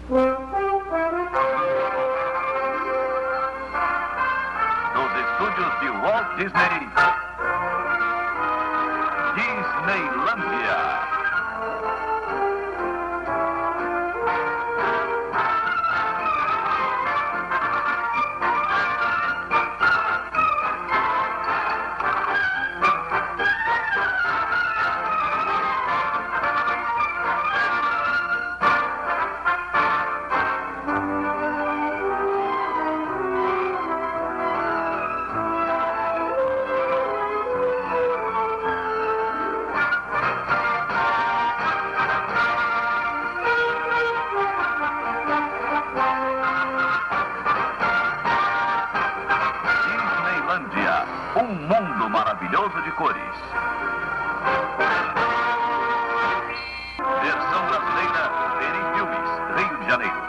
Nos estúdios de Walt Disney, Disneylândia. Um mundo maravilhoso de cores. Versão brasileira, Peri Filmes, Rio de Janeiro.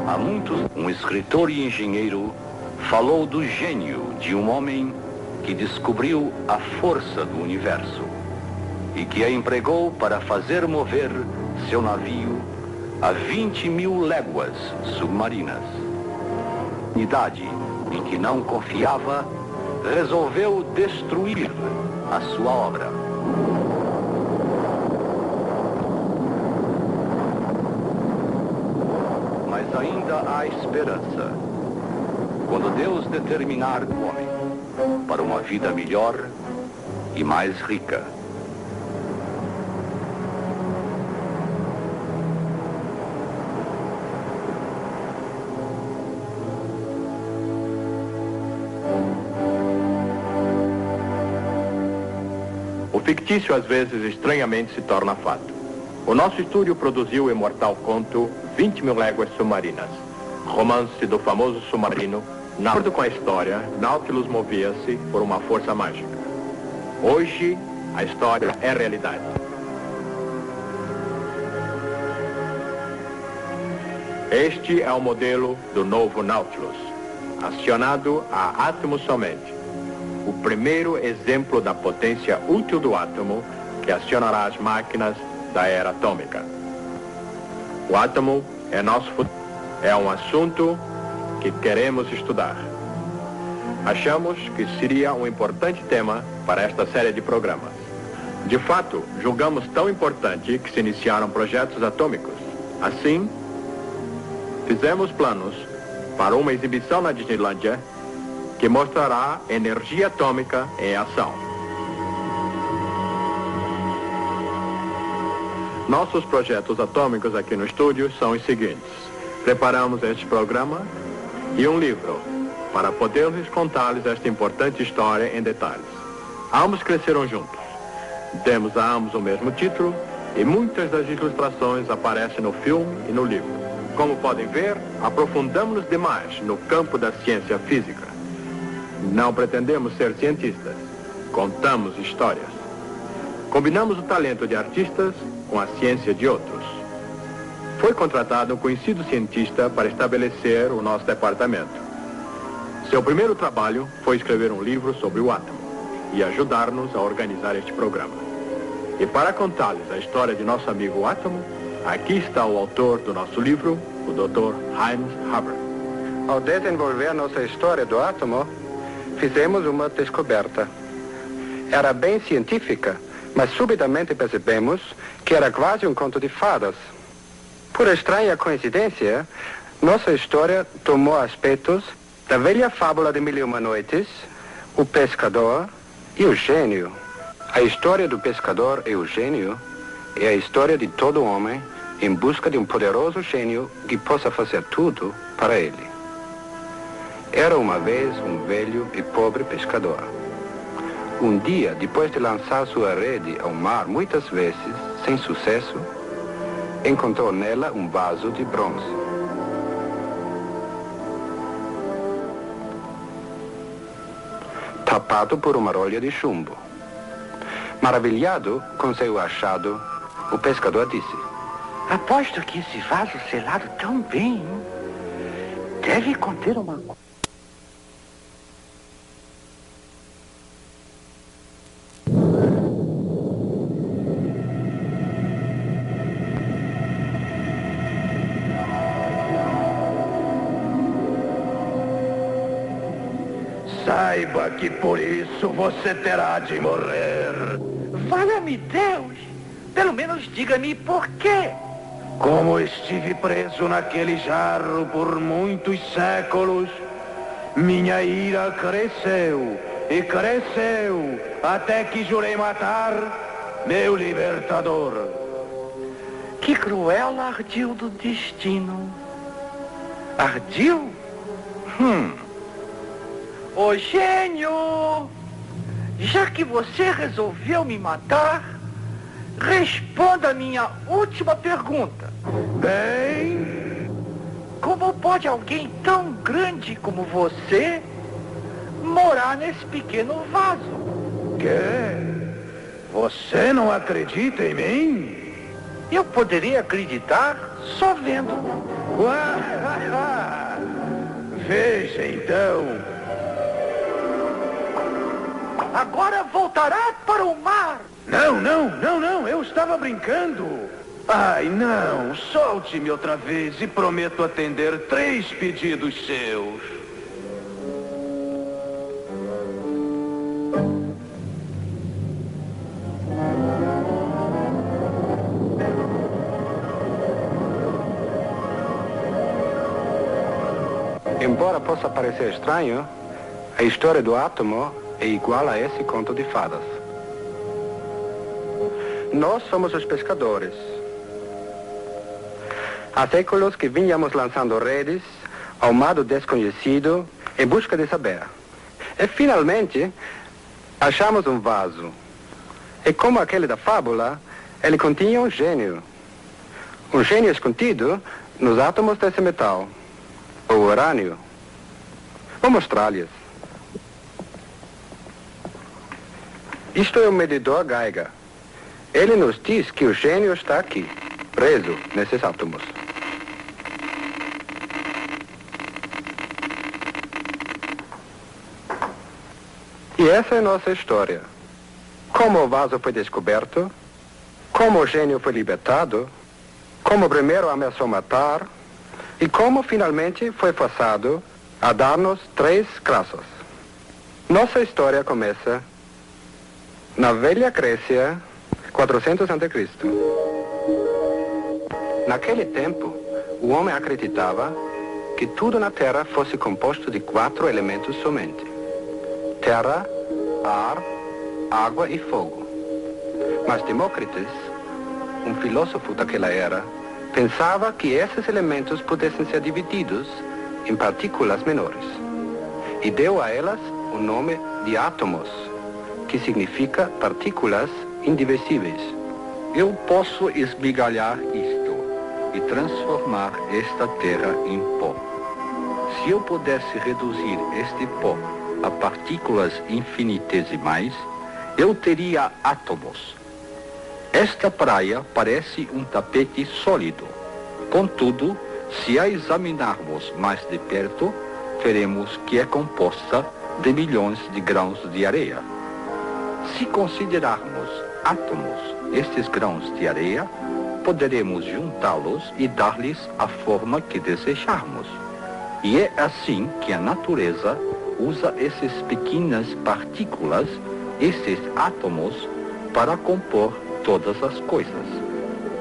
Há muitos, um escritor e engenheiro falou do gênio de um homem que descobriu a força do universo e que a empregou para fazer mover seu navio a 20.000 léguas submarinas. Idade em que não confiava, resolveu destruir a sua obra. Mas ainda há esperança. Quando Deus determinar o homem para uma vida melhor e mais rica. O fictício às vezes estranhamente se torna fato. O nosso estúdio produziu o imortal conto 20.000 léguas submarinas, romance do famoso submarino. De acordo com a história, Nautilus movia-se por uma força mágica. Hoje, a história é realidade. Este é o modelo do novo Nautilus, acionado a átomo somente. O primeiro exemplo da potência útil do átomo que acionará as máquinas da era atômica. O átomo é nosso futuro. É um assunto que queremos estudar. Achamos que seria um importante tema para esta série de programas. De fato, julgamos tão importante que se iniciaram projetos atômicos. Assim, fizemos planos para uma exibição na Disneylândia que mostrará energia atômica em ação. Nossos projetos atômicos aqui no estúdio são os seguintes. Preparamos este programa e um livro para podermos contar-lhes esta importante história em detalhes. Ambos cresceram juntos. Demos a ambos o mesmo título e muitas das ilustrações aparecem no filme e no livro. Como podem ver, aprofundamos-nos demais no campo da ciência física. Não pretendemos ser cientistas, contamos histórias. Combinamos o talento de artistas com a ciência de outros. Foi contratado um conhecido cientista para estabelecer o nosso departamento. Seu primeiro trabalho foi escrever um livro sobre o átomo e ajudar-nos a organizar este programa. E para contar-lhes a história de nosso amigo o átomo, aqui está o autor do nosso livro, o Dr. Heinz Haber. Ao desenvolver nossa história do átomo, fizemos uma descoberta. Era bem científica, mas subitamente percebemos que era quase um conto de fadas. Por estranha coincidência, nossa história tomou aspectos da velha fábula de Mil e Uma Noites, o pescador e o gênio. A história do pescador e o gênio é a história de todo homem em busca de um poderoso gênio que possa fazer tudo para ele. Era uma vez um velho e pobre pescador. Um dia, depois de lançar sua rede ao mar muitas vezes, sem sucesso, encontrou nela um vaso de bronze. Tapado por uma rolha de chumbo. Maravilhado com seu achado, o pescador disse: Aposto que esse vaso selado tão bem deve conter uma... Saiba que por isso você terá de morrer. Valha-me Deus! Pelo menos diga-me por quê. Como estive preso naquele jarro por muitos séculos, minha ira cresceu e cresceu até que jurei matar meu libertador. Que cruel ardil do destino. Ardil? Ô gênio! Já que você resolveu me matar, responda a minha última pergunta. Bem, como pode alguém tão grande como você morar nesse pequeno vaso? que? Você não acredita em mim? Eu poderia acreditar só vendo. Veja então. Agora voltará para o mar. Não, eu estava brincando. Ai, não, solte-me outra vez e prometo atender 3 pedidos seus. Embora possa parecer estranho, a história do átomo é igual a esse conto de fadas. Nós somos os pescadores. Há séculos que vinhamos lançando redes ao mar desconhecido em busca de saber. E finalmente achamos um vaso. E como aquele da fábula, ele continha um gênio. Um gênio escondido nos átomos desse metal. O urânio. Vou mostrar-lhes. Isto é um medidor Geiger. Ele nos diz que o gênio está aqui, preso nesses átomos. E essa é nossa história. Como o vaso foi descoberto, como o gênio foi libertado, como o primeiro ameaçou matar, e como finalmente foi forçado a dar-nos 3 graças. Nossa história começa na velha Grécia, 400 a.C. Naquele tempo, o homem acreditava que tudo na Terra fosse composto de 4 elementos somente: terra, ar, água e fogo. Mas Demócritos, um filósofo daquela era, pensava que esses elementos pudessem ser divididos em partículas menores e deu a elas o nome de átomos, que significa partículas indivisíveis. Eu posso esmigalhar isto e transformar esta terra em pó. Se eu pudesse reduzir este pó a partículas infinitesimais, eu teria átomos. Esta praia parece um tapete sólido. Contudo, se a examinarmos mais de perto, veremos que é composta de milhões de grãos de areia. Se considerarmos átomos estes grãos de areia, poderemos juntá-los e dar-lhes a forma que desejarmos. E é assim que a natureza usa essas pequenas partículas, esses átomos, para compor todas as coisas: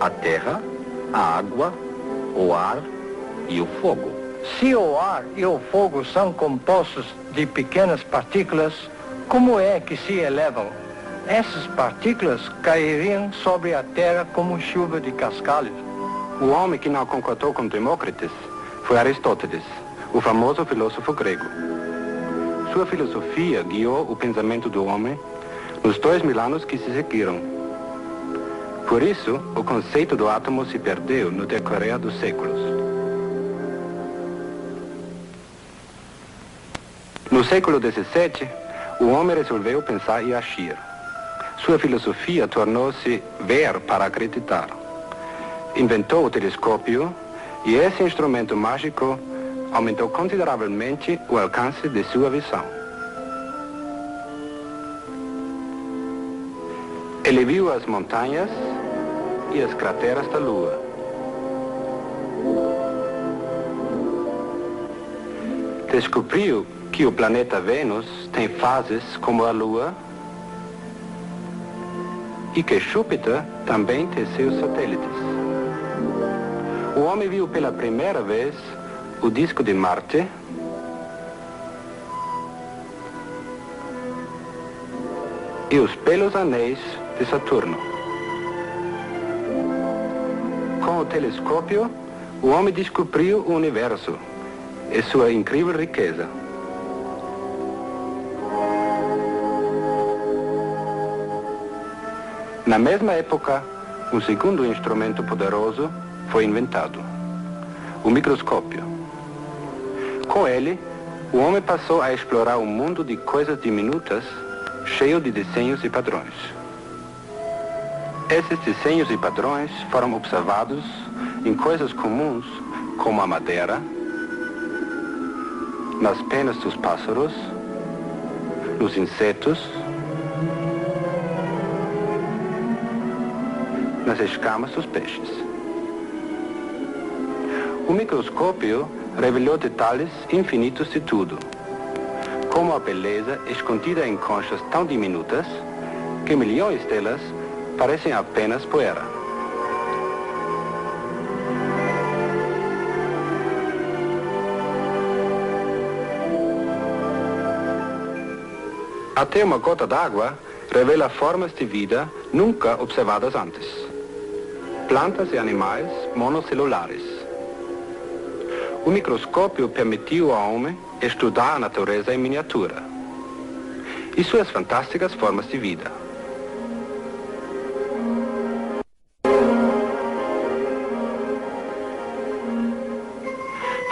a terra, a água, o ar e o fogo. Se o ar e o fogo são compostos de pequenas partículas, como é que se elevam? Essas partículas cairiam sobre a terra como chuva de cascalhos. O homem que não concordou com Demócritos foi Aristóteles, o famoso filósofo grego. Sua filosofia guiou o pensamento do homem nos 2000 anos que se seguiram. Por isso, o conceito do átomo se perdeu no decorrer dos séculos. No século XVII, o homem resolveu pensar e agir. Sua filosofia tornou-se ver para acreditar. Inventou o telescópio e esse instrumento mágico aumentou consideravelmente o alcance de sua visão. Ele viu as montanhas e as crateras da Lua. Descobriu que o planeta Vênus tem fases como a Lua e que Júpiter também tem seus satélites. O homem viu pela primeira vez o disco de Marte e os belos anéis de Saturno. Com o telescópio, o homem descobriu o universo e sua incrível riqueza. Na mesma época, um segundo instrumento poderoso foi inventado: o microscópio. Com ele, o homem passou a explorar um mundo de coisas diminutas, cheio de desenhos e padrões. Esses desenhos e padrões foram observados em coisas comuns, como a madeira, nas penas dos pássaros, nos insetos, nas escamas dos peixes. O microscópio revelou detalhes infinitos de tudo, como a beleza escondida em conchas tão diminutas que milhões delas parecem apenas poeira. Até uma gota d'água revela formas de vida nunca observadas antes. Plantas e animais monocelulares. O microscópio permitiu ao homem estudar a natureza em miniatura e suas fantásticas formas de vida.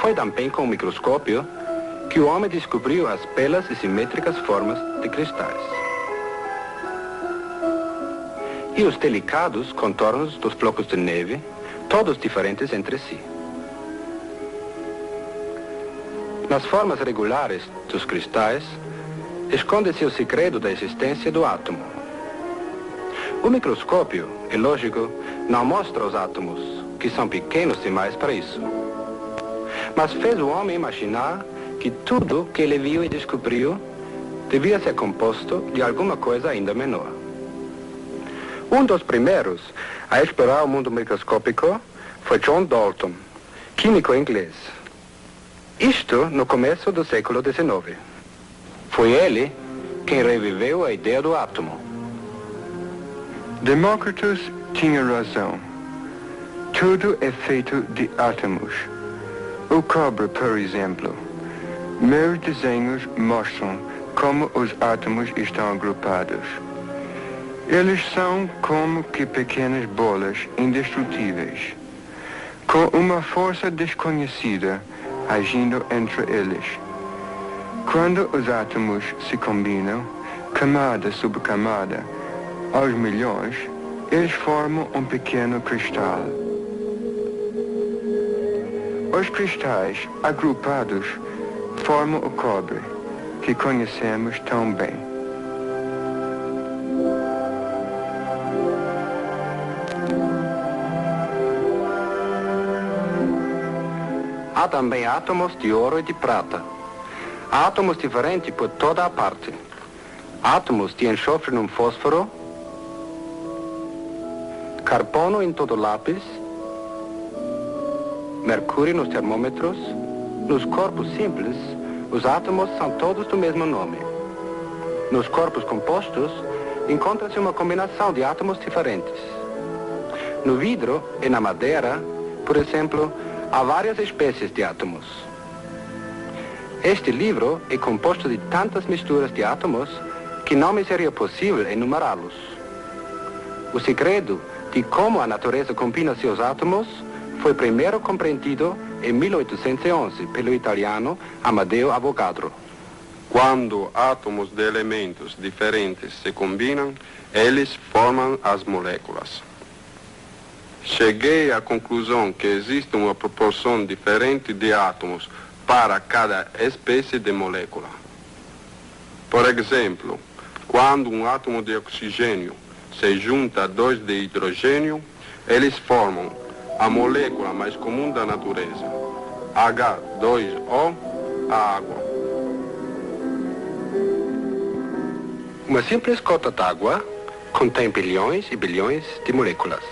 Foi também com o microscópio que o homem descobriu as belas e simétricas formas de cristais e os delicados contornos dos flocos de neve, todos diferentes entre si. Nas formas regulares dos cristais, esconde-se o segredo da existência do átomo. O microscópio, é lógico, não mostra os átomos, que são pequenos demais para isso. Mas fez o homem imaginar que tudo que ele viu e descobriu devia ser composto de alguma coisa ainda menor. Um dos primeiros a explorar o mundo microscópico foi John Dalton, químico inglês. Isto no começo do século XIX. Foi ele quem reviveu a ideia do átomo. Demócritus tinha razão. Tudo é feito de átomos. O cobre, por exemplo. Meus desenhos mostram como os átomos estão agrupados. Eles são como que pequenas bolas indestrutíveis, com uma força desconhecida agindo entre eles. Quando os átomos se combinam, camada sobre camada, aos milhões, eles formam um pequeno cristal. Os cristais agrupados formam o cobre, que conhecemos tão bem. Há também átomos de ouro e de prata. Há átomos diferentes por toda a parte. Átomos de enxofre num fósforo, carbono em todo lápis, mercúrio nos termômetros. Nos corpos simples, os átomos são todos do mesmo nome. Nos corpos compostos, encontra-se uma combinação de átomos diferentes. No vidro e na madeira, por exemplo, há várias espécies de átomos. Este livro é composto de tantas misturas de átomos que não me seria possível enumerá-los. O segredo de como a natureza combina seus átomos foi primeiro compreendido em 1811 pelo italiano Amedeo Avogadro. Quando átomos de elementos diferentes se combinam, eles formam as moléculas. Cheguei à conclusão que existe uma proporção diferente de átomos para cada espécie de molécula. Por exemplo, quando um átomo de oxigênio se junta a dois de hidrogênio, eles formam a molécula mais comum da natureza, H2O, a água. Uma simples gota d'água contém bilhões e bilhões de moléculas.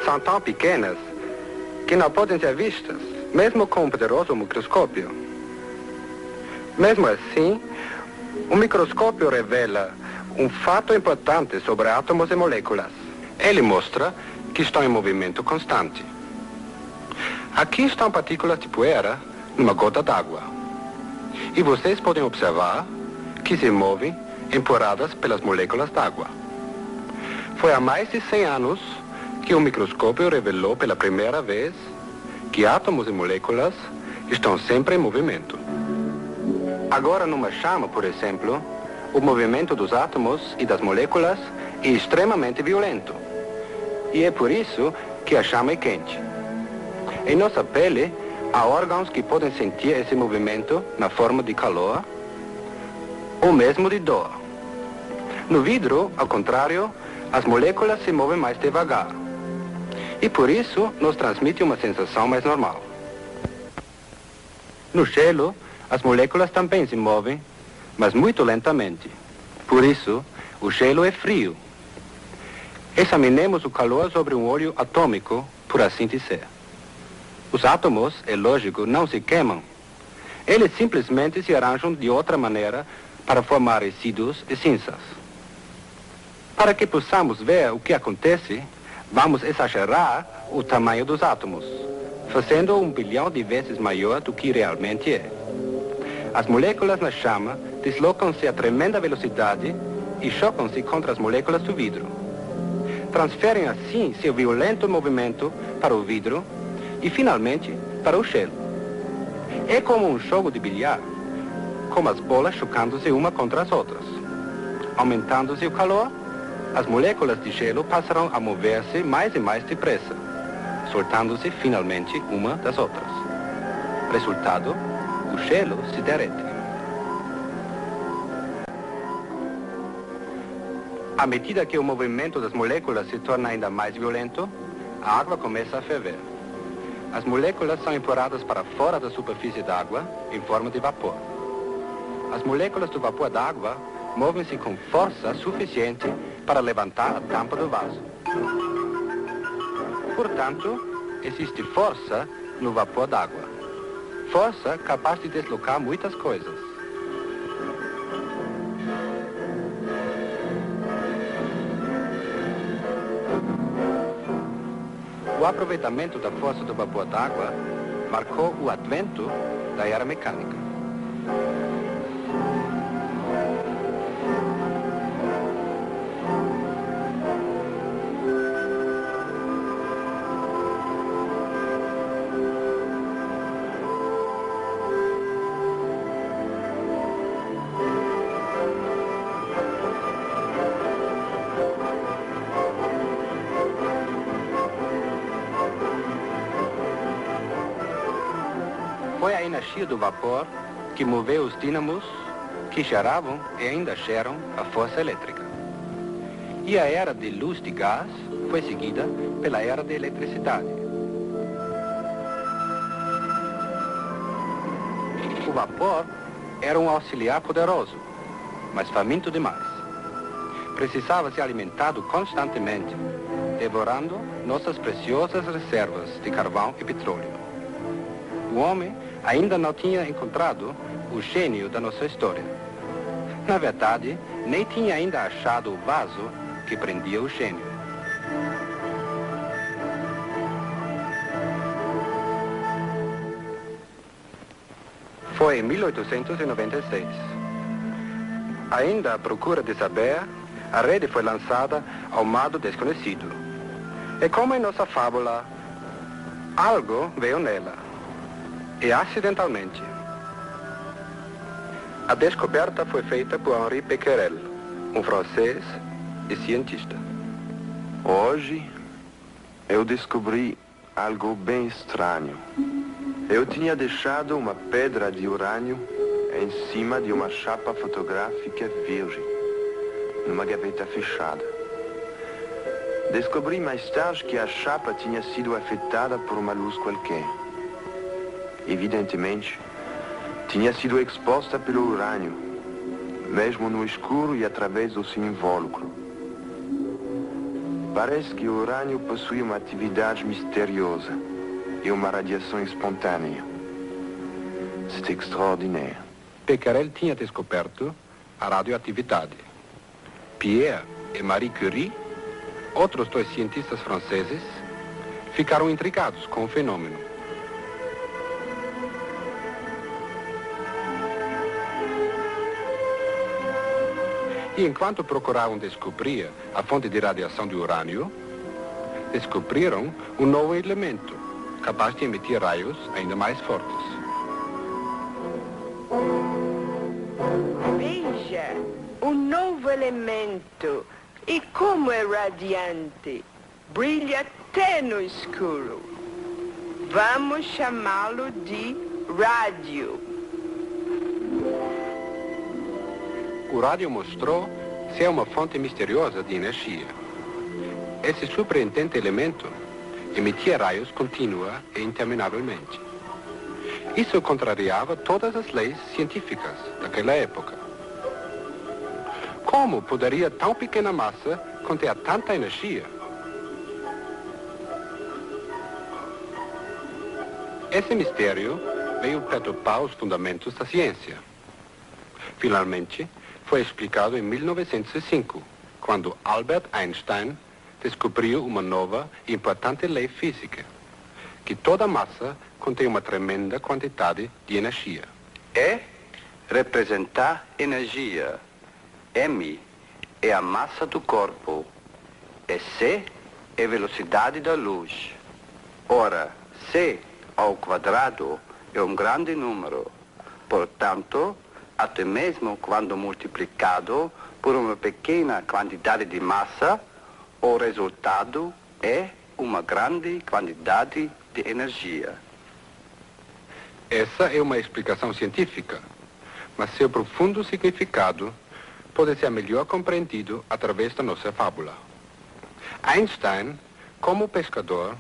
São tão pequenas que não podem ser vistas, mesmo com um poderoso microscópio. Mesmo assim, o microscópio revela um fato importante sobre átomos e moléculas. Ele mostra que estão em movimento constante. Aqui estão partículas de poeira numa gota d'água. E vocês podem observar que se movem empurradas pelas moléculas d'água. Foi há mais de 100 anos que o microscópio revelou pela primeira vez que átomos e moléculas estão sempre em movimento. Agora, numa chama, por exemplo, o movimento dos átomos e das moléculas é extremamente violento. E é por isso que a chama é quente. Em nossa pele, há órgãos que podem sentir esse movimento na forma de calor ou mesmo de dor. No vidro, ao contrário, as moléculas se movem mais devagar. E por isso nos transmite uma sensação mais normal. No gelo, as moléculas também se movem, mas muito lentamente. Por isso, o gelo é frio. Examinemos o calor sobre um óleo atômico, por assim dizer. Os átomos, é lógico, não se queimam. Eles simplesmente se arranjam de outra maneira para formar resíduos e cinzas. Para que possamos ver o que acontece, vamos exagerar o tamanho dos átomos, fazendo-o 1 bilhão de vezes maior do que realmente é. As moléculas na chama deslocam-se a tremenda velocidade e chocam-se contra as moléculas do vidro. Transferem assim seu violento movimento para o vidro e, finalmente, para o gelo. É como um jogo de bilhar, com as bolas chocando-se uma contra as outras. Aumentando-se o calor, as moléculas de gelo passarão a mover-se mais e mais depressa, soltando-se finalmente uma das outras. Resultado, o gelo se derrete. À medida que o movimento das moléculas se torna ainda mais violento, a água começa a ferver. As moléculas são empurradas para fora da superfície da água em forma de vapor. As moléculas do vapor d'água movem-se com força suficiente para levantar a tampa do vaso. Portanto, existe força no vapor d'água. Força capaz de deslocar muitas coisas. O aproveitamento da força do vapor d'água marcou o advento da era mecânica. Foi a energia do vapor que moveu os dínamos que geravam e ainda geram a força elétrica. E a era de luz de gás foi seguida pela era de eletricidade. O vapor era um auxiliar poderoso, mas faminto demais. Precisava ser alimentado constantemente, devorando nossas preciosas reservas de carvão e petróleo. O homem ainda não tinha encontrado o gênio da nossa história. Na verdade, nem tinha ainda achado o vaso que prendia o gênio. Foi em 1896. Ainda à procura de saber, a rede foi lançada ao mar do desconhecido. E como em nossa fábula, algo veio nela. E acidentalmente. A descoberta foi feita por Henri Becquerel, um francês e cientista. Hoje, eu descobri algo bem estranho. Eu tinha deixado uma pedra de urânio em cima de uma chapa fotográfica virgem, numa gaveta fechada. Descobri mais tarde que a chapa tinha sido afetada por uma luz qualquer. Evidentemente, tinha sido exposta pelo urânio, mesmo no escuro e através do seu invólucro. Parece que o urânio possui uma atividade misteriosa e uma radiação espontânea. C'est extraordinário. Becquerel tinha descoberto a radioatividade. Pierre e Marie Curie, outros dois cientistas franceses, ficaram intrigados com o fenômeno. E enquanto procuravam descobrir a fonte de radiação do urânio, descobriram um novo elemento, capaz de emitir raios ainda mais fortes. Veja, um novo elemento. E como é radiante. Brilha até no escuro. Vamos chamá-lo de rádio. O rádio mostrou ser uma fonte misteriosa de energia. Esse surpreendente elemento emitia raios contínua e interminavelmente. Isso contrariava todas as leis científicas daquela época. Como poderia tão pequena massa conter tanta energia? Esse mistério veio perturbar os fundamentos da ciência. Finalmente, foi explicado em 1905, quando Albert Einstein descobriu uma nova e importante lei física, que toda massa contém uma tremenda quantidade de energia. E representar energia. M é a massa do corpo. E C é a velocidade da luz. Ora, C ao quadrado é um grande número. Portanto, até mesmo quando multiplicado por uma pequena quantidade de massa, o resultado é uma grande quantidade de energia. Essa é uma explicação científica, mas seu profundo significado pode ser melhor compreendido através da nossa fábula. Einstein, como pescador,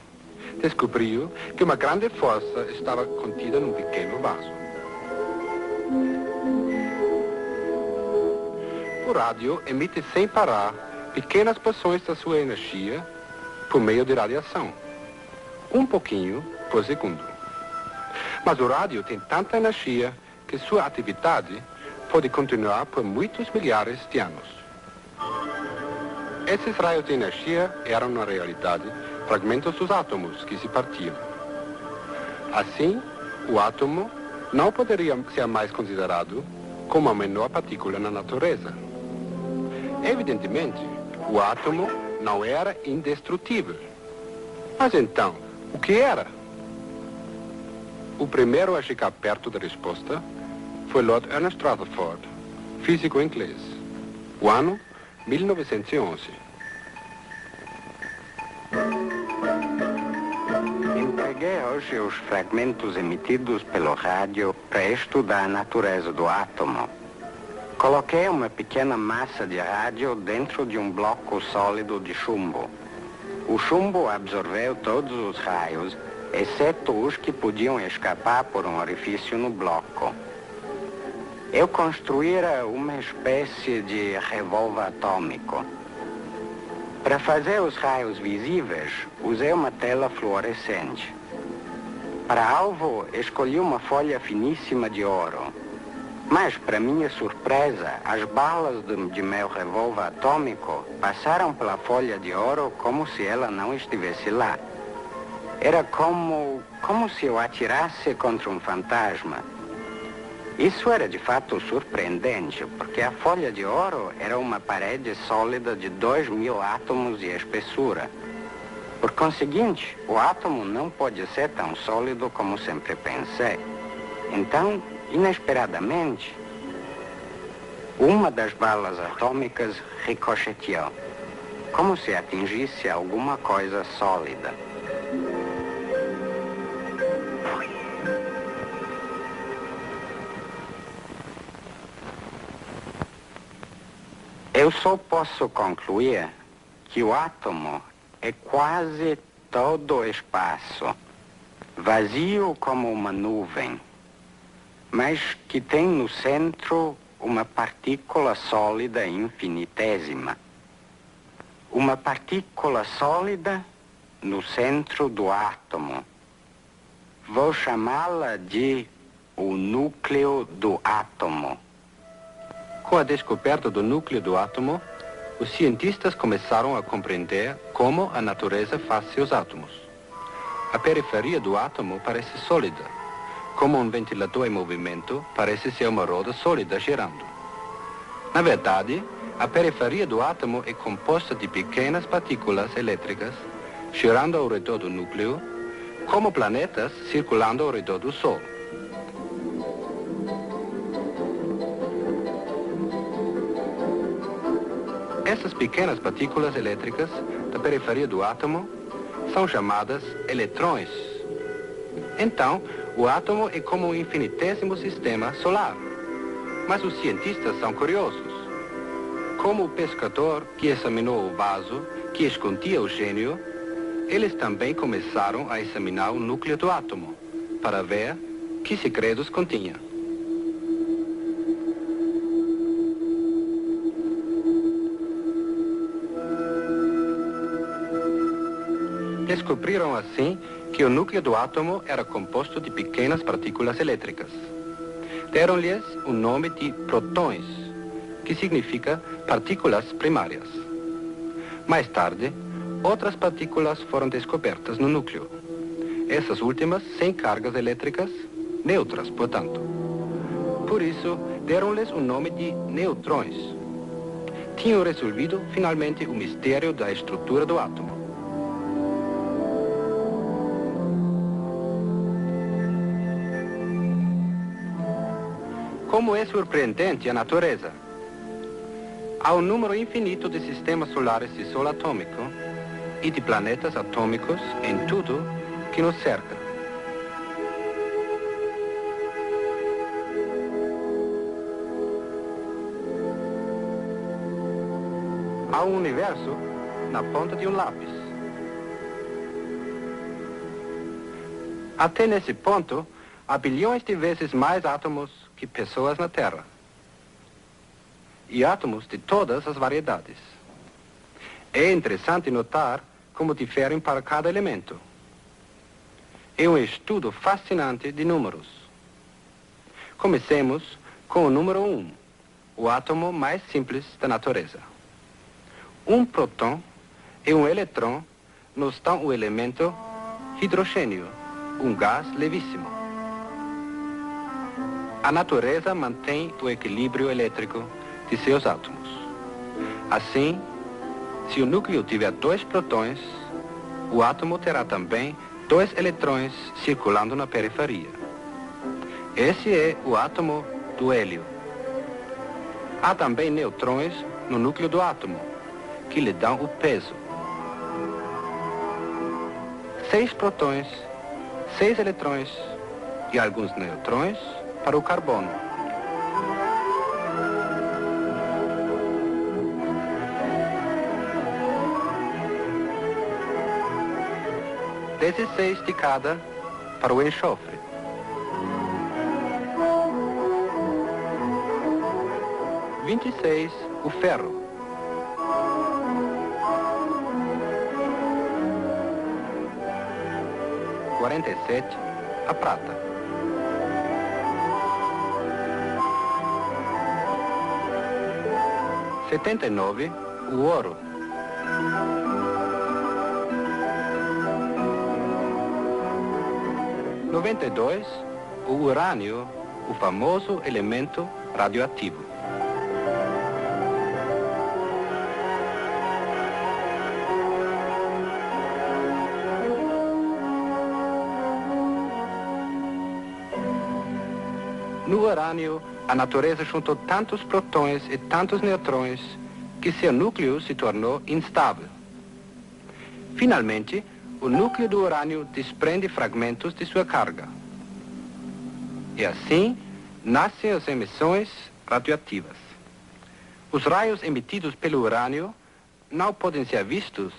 descobriu que uma grande força estava contida num pequeno vaso. O rádio emite sem parar pequenas porções da sua energia por meio de radiação, um pouquinho por segundo. Mas o rádio tem tanta energia que sua atividade pode continuar por muitos milhares de anos. Esses raios de energia eram, na realidade, fragmentos dos átomos que se partiam. Assim, o átomo não poderia ser mais considerado como a menor partícula na natureza. Evidentemente, o átomo não era indestrutível. Mas então, o que era? O primeiro a chegar perto da resposta foi Lord Ernest Rutherford, físico inglês. O ano 1911. Empreguei hoje os fragmentos emitidos pelo rádio para estudar a natureza do átomo. Coloquei uma pequena massa de rádio dentro de um bloco sólido de chumbo. O chumbo absorveu todos os raios, exceto os que podiam escapar por um orifício no bloco. Eu construíra uma espécie de revólver atômico. Para fazer os raios visíveis, usei uma tela fluorescente. Para alvo, escolhi uma folha finíssima de ouro. Mas, para minha surpresa, as balas de meu revólver atômico passaram pela folha de ouro como se ela não estivesse lá. Era como se eu atirasse contra um fantasma. Isso era de fato surpreendente, porque a folha de ouro era uma parede sólida de 2.000 átomos de espessura. Por conseguinte, o átomo não pode ser tão sólido como sempre pensei. Então, inesperadamente, uma das balas atômicas ricocheteou, como se atingisse alguma coisa sólida. Eu só posso concluir que o átomo é quase todo o espaço, vazio como uma nuvem, mas que tem no centro uma partícula sólida infinitésima. Uma partícula sólida no centro do átomo. Vou chamá-la de o núcleo do átomo. Com a descoberta do núcleo do átomo, os cientistas começaram a compreender como a natureza faz seus átomos. A periferia do átomo parece sólida, como um ventilador em movimento parece ser uma roda sólida girando. Na verdade, a periferia do átomo é composta de pequenas partículas elétricas girando ao redor do núcleo, como planetas circulando ao redor do Sol. Essas pequenas partículas elétricas da periferia do átomo são chamadas eletrões. Então, o átomo é como um infinitésimo sistema solar. Mas os cientistas são curiosos. Como o pescador que examinou o vaso que escondia o gênio, eles também começaram a examinar o núcleo do átomo para ver que segredos continha. Descobriram assim que o núcleo do átomo era composto de pequenas partículas elétricas. Deram-lhes o nome de prótons, que significa partículas primárias. Mais tarde, outras partículas foram descobertas no núcleo. Essas últimas sem cargas elétricas, neutras, portanto. Por isso, deram-lhes o nome de neutrões. Tinham resolvido finalmente o mistério da estrutura do átomo. Como é surpreendente a natureza! Há um número infinito de sistemas solares de Sol atômico e de planetas atômicos em tudo que nos cerca. Há um universo na ponta de um lápis. Até nesse ponto, há bilhões de vezes mais átomos que pessoas na Terra. E átomos de todas as variedades. É interessante notar como diferem para cada elemento. É um estudo fascinante de números. Comecemos com o número 1, o átomo mais simples da natureza. Um próton é um eletrão no tão o elemento hidrogênio, um gás levíssimo. A natureza mantém o equilíbrio elétrico de seus átomos. Assim, se o núcleo tiver 2 prótons, o átomo terá também 2 eletrões circulando na periferia. Esse é o átomo do hélio. Há também neutrões no núcleo do átomo, que lhe dão o peso. 6 prótons, 6 eletrões e alguns neutrões para o carbono. E 16 de cada para o enxofre. E 26 o ferro. E 47 a prata. E 79 o ouro. E 92 o urânio o famoso elemento radioativo. No urânio, a natureza juntou tantos protões e tantos neutrões que seu núcleo se tornou instável. Finalmente, o núcleo do urânio desprende fragmentos de sua carga. E assim, nascem as emissões radioativas. Os raios emitidos pelo urânio não podem ser vistos,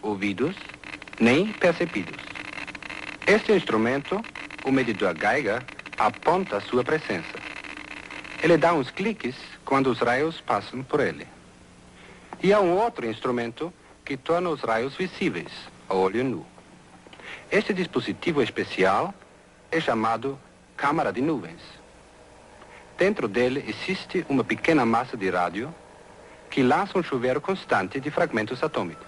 ouvidos, nem percebidos. Este instrumento, o medidor Geiger, aponta a sua presença. Ele dá uns cliques quando os raios passam por ele. E há um outro instrumento que torna os raios visíveis a olho nu. Este dispositivo especial é chamado câmara de nuvens. Dentro dele existe uma pequena massa de rádio que lança um chuveiro constante de fragmentos atômicos.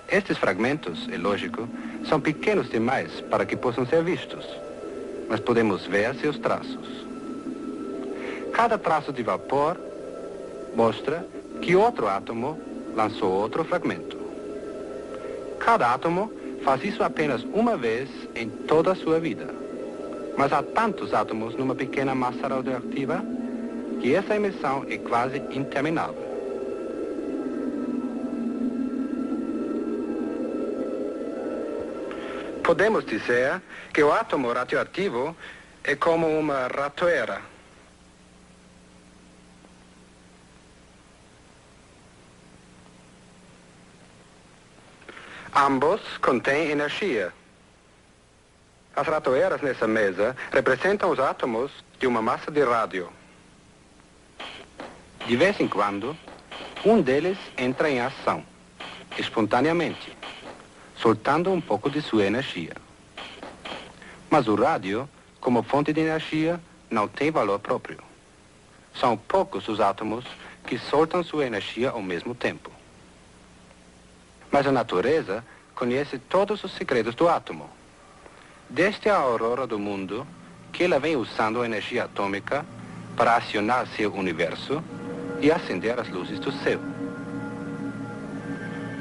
Estes fragmentos, é lógico, são pequenos demais para que possam ser vistos, mas podemos ver seus traços. Cada traço de vapor mostra que outro átomo lançou outro fragmento. Cada átomo faz isso apenas uma vez em toda a sua vida. Mas há tantos átomos numa pequena massa radioativa que essa emissão é quase interminável. Podemos dizer que o átomo radioativo é como uma ratoeira. Ambos contêm energia. As ratoeiras nessa mesa representam os átomos de uma massa de rádio. De vez em quando, um deles entra em ação, espontaneamente, soltando um pouco de sua energia. Mas o rádio, como fonte de energia, não tem valor próprio. São poucos os átomos que soltam sua energia ao mesmo tempo. Mas a natureza conhece todos os segredos do átomo. Desde a aurora do mundo, que ela vem usando a energia atômica para acionar seu universo e acender as luzes do céu.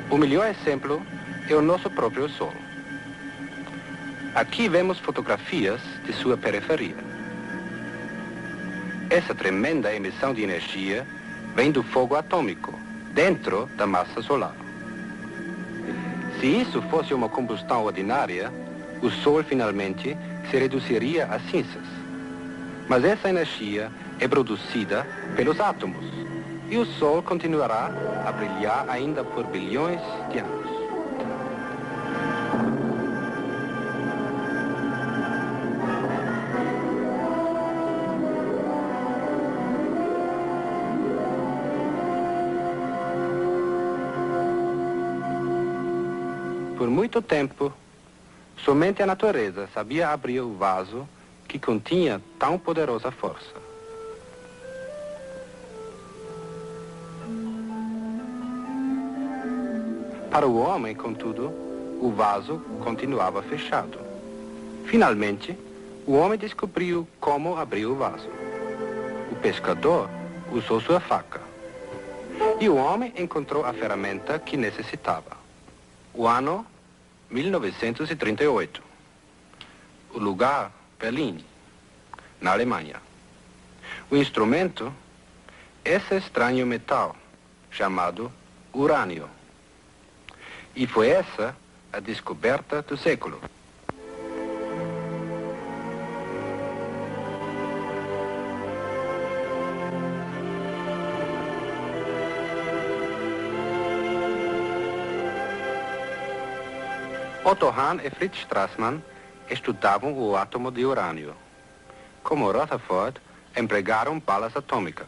O melhor exemplo é o nosso próprio Sol. Aqui vemos fotografias de sua periferia. Essa tremenda emissão de energia vem do fogo atômico, dentro da massa solar. Se isso fosse uma combustão ordinária, o Sol finalmente se reduziria a cinzas. Mas essa energia é produzida pelos átomos, e o Sol continuará a brilhar ainda por bilhões de anos. Por muito tempo, somente a natureza sabia abrir o vaso que continha tão poderosa força. Para o homem, contudo, o vaso continuava fechado. Finalmente, o homem descobriu como abrir o vaso. O pescador usou sua faca. E o homem encontrou a ferramenta que necessitava. O ano 1938. O lugar, Berlim, na Alemanha. O instrumento, esse estranho metal, chamado urânio. E foi essa a descoberta do século. Otto Hahn e Fritz Strassmann estudavam o átomo de urânio. Como Rutherford, empregaram balas atômicas.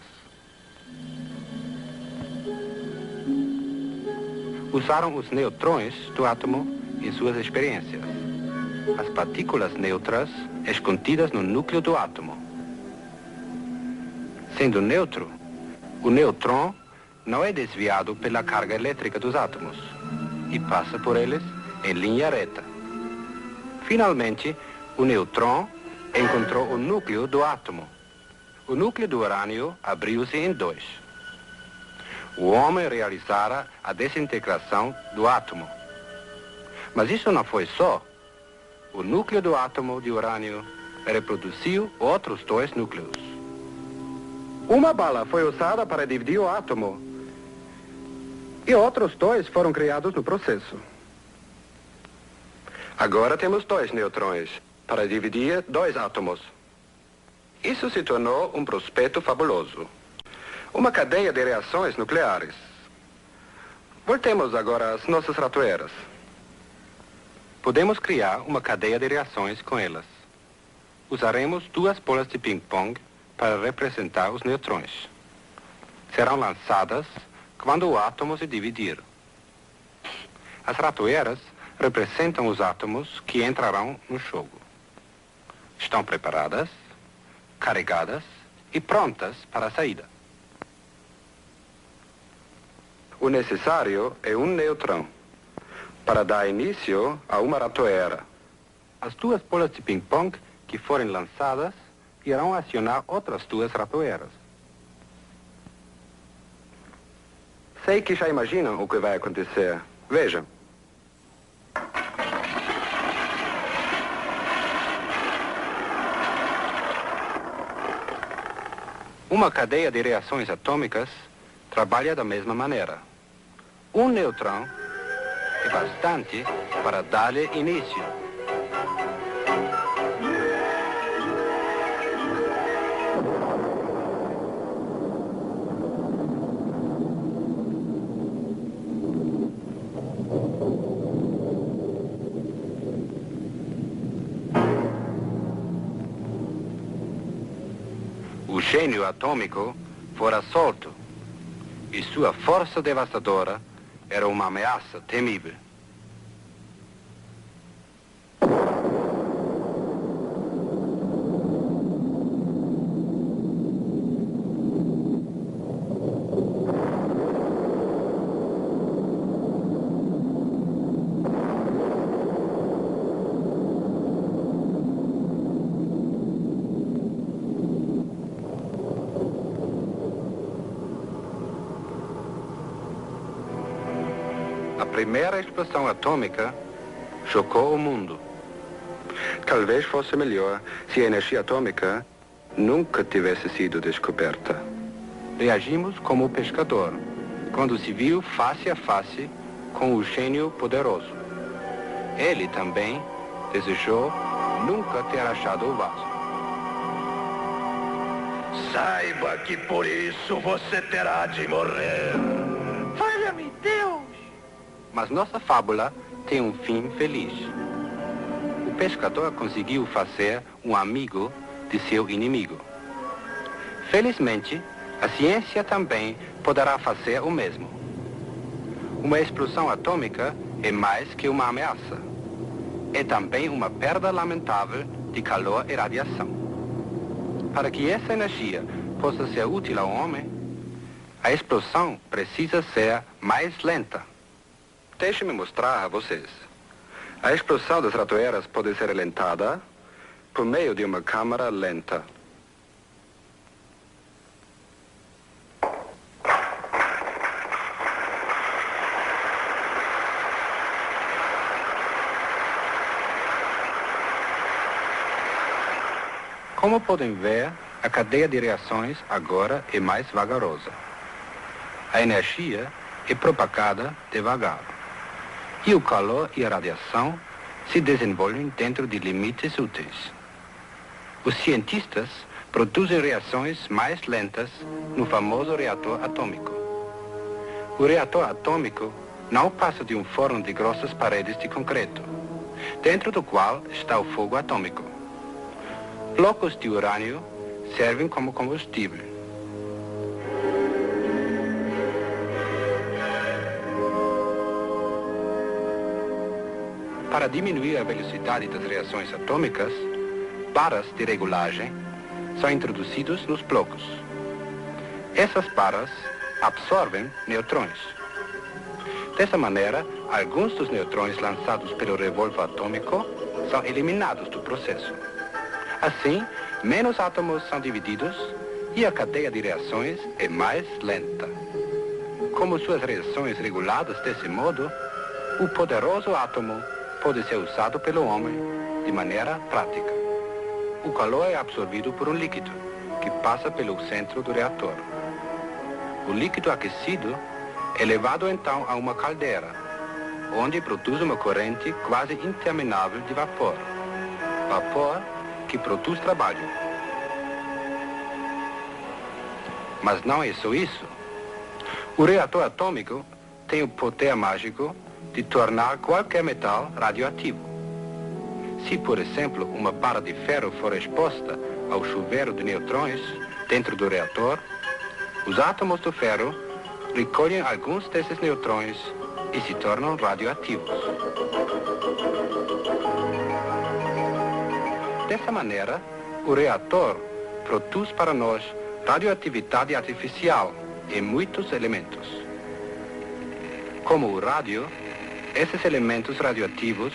Usaram os neutrões do átomo em suas experiências. As partículas neutras escondidas no núcleo do átomo. Sendo neutro, o neutrão não é desviado pela carga elétrica dos átomos e passa por eles em linha reta. Finalmente, o neutrão encontrou o núcleo do átomo. O núcleo do urânio abriu-se em dois. O homem realizara a desintegração do átomo. Mas isso não foi só. O núcleo do átomo de urânio reproduziu outros dois núcleos. Uma bala foi usada para dividir o átomo e outros dois foram criados no processo. Agora temos dois neutrões para dividir dois átomos. Isso se tornou um prospecto fabuloso. Uma cadeia de reações nucleares. Voltemos agora às nossas ratoeiras. Podemos criar uma cadeia de reações com elas. Usaremos duas bolas de ping-pong para representar os neutrões. Serão lançadas quando o átomo se dividir. As ratoeiras representam os átomos que entrarão no jogo. Estão preparadas, carregadas e prontas para a saída. O necessário é um neutrão para dar início a uma ratoeira. As duas bolas de ping-pong que forem lançadas irão acionar outras duas ratoeiras. Sei que já imaginam o que vai acontecer. Vejam. Uma cadeia de reações atômicas trabalha da mesma maneira. Um neutrão é bastante para dar-lhe início. O gênio atômico fora solto e sua força devastadora era uma ameaça temível. A primeira explosão atômica chocou o mundo. Talvez fosse melhor se a energia atômica nunca tivesse sido descoberta. Reagimos como o pescador, quando se viu face a face com o gênio poderoso. Ele também desejou nunca ter achado o vaso. Saiba que por isso você terá de morrer. Valha-me Deus! Mas nossa fábula tem um fim feliz. O pescador conseguiu fazer um amigo de seu inimigo. Felizmente, a ciência também poderá fazer o mesmo. Uma explosão atômica é mais que uma ameaça. É também uma perda lamentável de calor e radiação. Para que essa energia possa ser útil ao homem, a explosão precisa ser mais lenta. Deixe-me mostrar a vocês. A explosão das ratoeiras pode ser alentada por meio de uma câmara lenta. Como podem ver, a cadeia de reações agora é mais vagarosa. A energia é propagada devagar. E o calor e a radiação se desenvolvem dentro de limites úteis. Os cientistas produzem reações mais lentas no famoso reator atômico. O reator atômico não passa de um forno de grossas paredes de concreto, dentro do qual está o fogo atômico. Blocos de urânio servem como combustível. Para diminuir a velocidade das reações atômicas, barras de regulagem são introduzidas nos blocos. Essas barras absorvem neutrões. Dessa maneira, alguns dos neutrões lançados pelo revólver atômico são eliminados do processo. Assim, menos átomos são divididos e a cadeia de reações é mais lenta. Como suas reações reguladas desse modo, o poderoso átomo pode ser usado pelo homem de maneira prática. O calor é absorvido por um líquido que passa pelo centro do reator. O líquido aquecido é levado então a uma caldeira, onde produz uma corrente quase interminável de vapor. Vapor que produz trabalho. Mas não é só isso. O reator atômico tem o poder mágico de tornar qualquer metal radioativo. Se, por exemplo, uma barra de ferro for exposta ao chuveiro de neutrões dentro do reator, os átomos do ferro recolhem alguns desses neutrões e se tornam radioativos. Dessa maneira, o reator produz para nós radioatividade artificial em muitos elementos. Como o rádio, esses elementos radioativos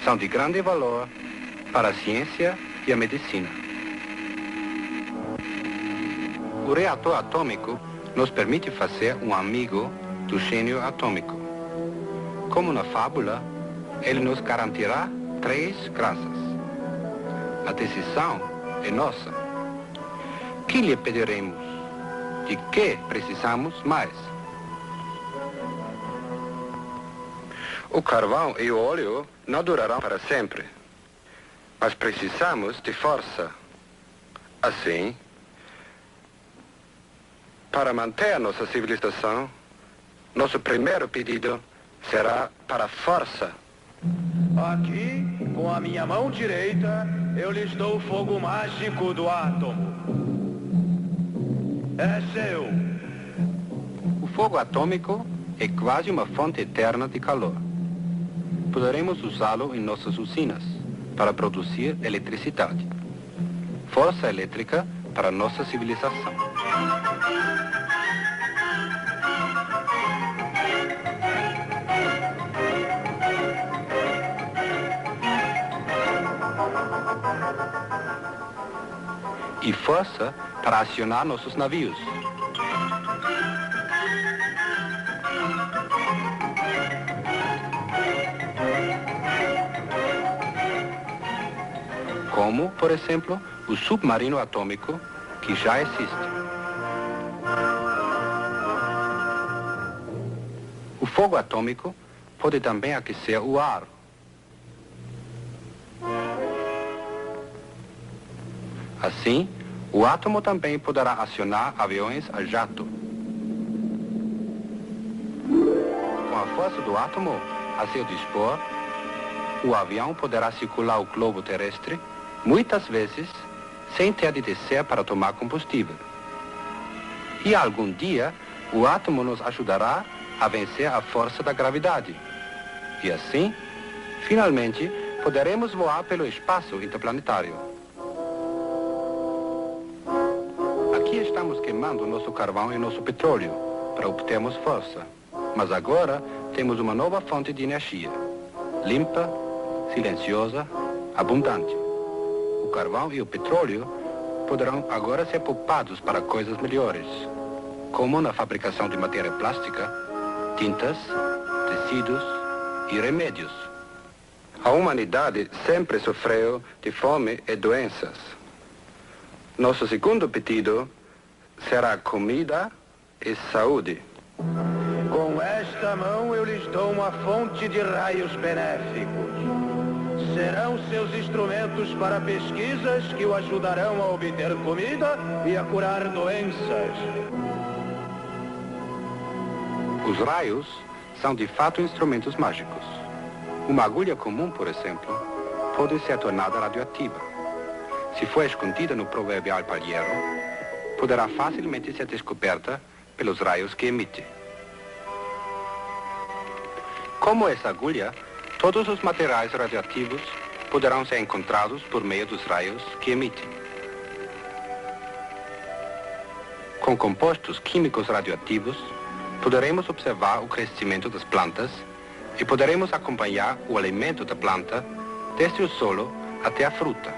são de grande valor para a ciência e a medicina. O reator atômico nos permite fazer um amigo do gênio atômico. Como na fábula, ele nos garantirá 3 graças. A decisão é nossa. Que lhe pediremos? De que precisamos mais? O carvão e o óleo não durarão para sempre, mas precisamos de força. Assim, para manter a nossa civilização, nosso primeiro pedido será para força. Aqui, com a minha mão direita, eu lhes dou o fogo mágico do átomo. É seu. O fogo atômico é quase uma fonte eterna de calor. Poderemos usá-lo em nossas usinas para produzir eletricidade. Força elétrica para nossa civilização. E força para acionar nossos navios. Como, por exemplo, o submarino atômico que já existe. O fogo atômico pode também aquecer o ar. Assim, o átomo também poderá acionar aviões a jato. Com a força do átomo a seu dispor, o avião poderá circular o globo terrestre, muitas vezes, sem ter de descer para tomar combustível. E algum dia, o átomo nos ajudará a vencer a força da gravidade. E assim, finalmente, poderemos voar pelo espaço interplanetário. Aqui estamos queimando nosso carvão e nosso petróleo para obtermos força. Mas agora temos uma nova fonte de energia, limpa, silenciosa, abundante. O carvão e o petróleo poderão agora ser poupados para coisas melhores, como na fabricação de matéria plástica, tintas, tecidos e remédios. A humanidade sempre sofreu de fome e doenças. Nosso segundo pedido será comida e saúde. Com esta mão eu lhes dou uma fonte de raios benéficos. Serão seus instrumentos para pesquisas que o ajudarão a obter comida e a curar doenças. Os raios são de fato instrumentos mágicos. Uma agulha comum, por exemplo, pode ser tornada radioativa. Se for escondida no proverbial palheiro, poderá facilmente ser descoberta pelos raios que emite. Como essa agulha, todos os materiais radioativos poderão ser encontrados por meio dos raios que emitem. Com compostos químicos radioativos, poderemos observar o crescimento das plantas e poderemos acompanhar o alimento da planta desde o solo até a fruta.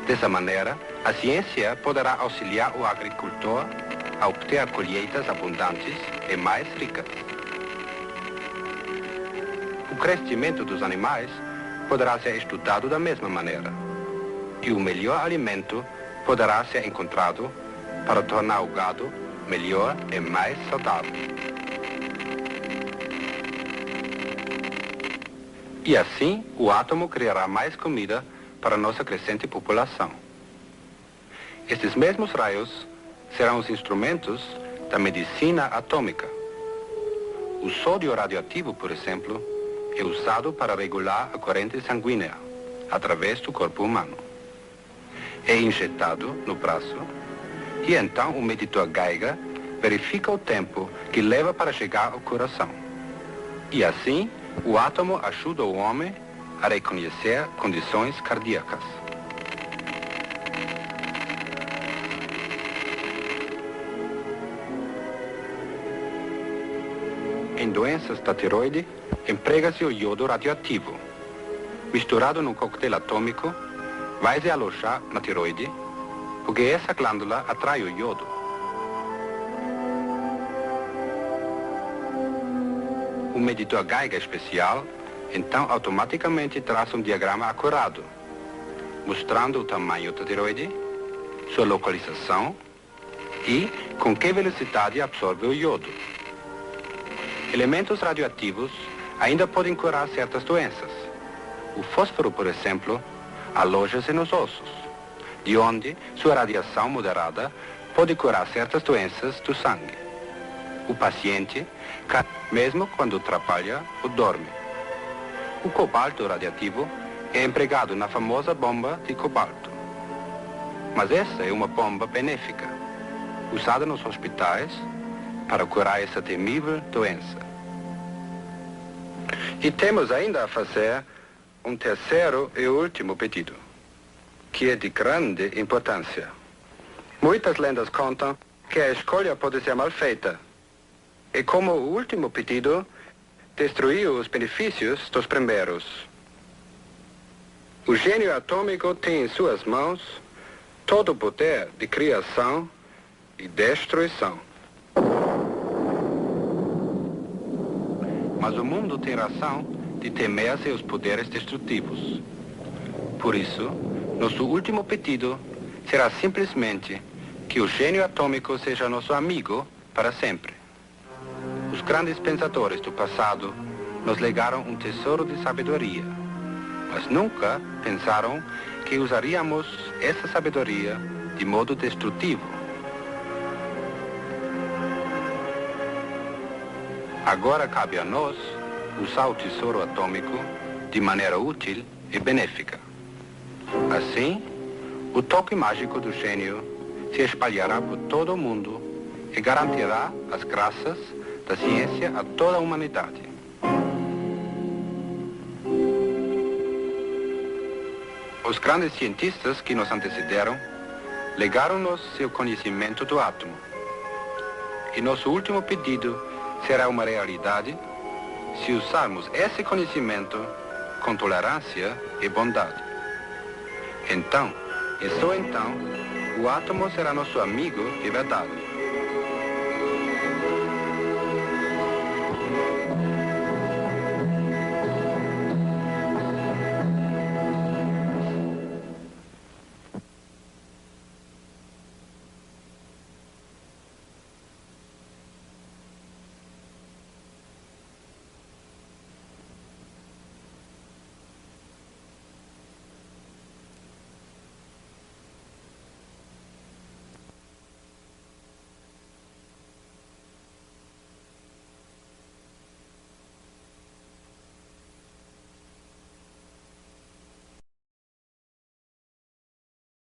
Dessa maneira, a ciência poderá auxiliar o agricultor a obter colheitas abundantes e mais ricas. O crescimento dos animais poderá ser estudado da mesma maneira. E o melhor alimento poderá ser encontrado para tornar o gado melhor e mais saudável. E assim, o átomo criará mais comida para nossa crescente população. Estes mesmos raios serão os instrumentos da medicina atômica. O sódio radioativo, por exemplo, é usado para regular a corrente sanguínea através do corpo humano. É injetado no braço e então o medidor Geiger verifica o tempo que leva para chegar ao coração. E assim, o átomo ajuda o homem a reconhecer condições cardíacas. Em doenças da tiroide, emprega-se o iodo radioativo. Misturado num coquetel atômico, vai se alojar na tiroide, porque essa glândula atrai o iodo. O medidor Geiger especial, então automaticamente traz um diagrama acurado, mostrando o tamanho da tiroide, sua localização e com que velocidade absorve o iodo. Elementos radioativos ainda podem curar certas doenças. O fósforo, por exemplo, aloja-se nos ossos, de onde sua radiação moderada pode curar certas doenças do sangue. O paciente cai mesmo quando trabalha ou dorme. O cobalto radiativo é empregado na famosa bomba de cobalto. Mas essa é uma bomba benéfica, usada nos hospitais para curar essa temível doença. E temos ainda a fazer um terceiro e último pedido, que é de grande importância. Muitas lendas contam que a escolha pode ser mal feita. E como o último pedido, destruiu os benefícios dos primeiros. O gênio atômico tem em suas mãos todo o poder de criação e destruição. Mas o mundo tem razão de temer seus poderes destrutivos. Por isso, nosso último pedido será simplesmente que o gênio atômico seja nosso amigo para sempre. Os grandes pensadores do passado nos legaram um tesouro de sabedoria, mas nunca pensaram que usaríamos essa sabedoria de modo destrutivo. Agora cabe a nós usar o tesouro atômico de maneira útil e benéfica. Assim, o toque mágico do gênio se espalhará por todo o mundo e garantirá as graças da ciência a toda a humanidade. Os grandes cientistas que nos antecederam legaram-nos seu conhecimento do átomo. E nosso último pedido será uma realidade se usarmos esse conhecimento com tolerância e bondade. Então, e só então, o átomo será nosso amigo de verdade.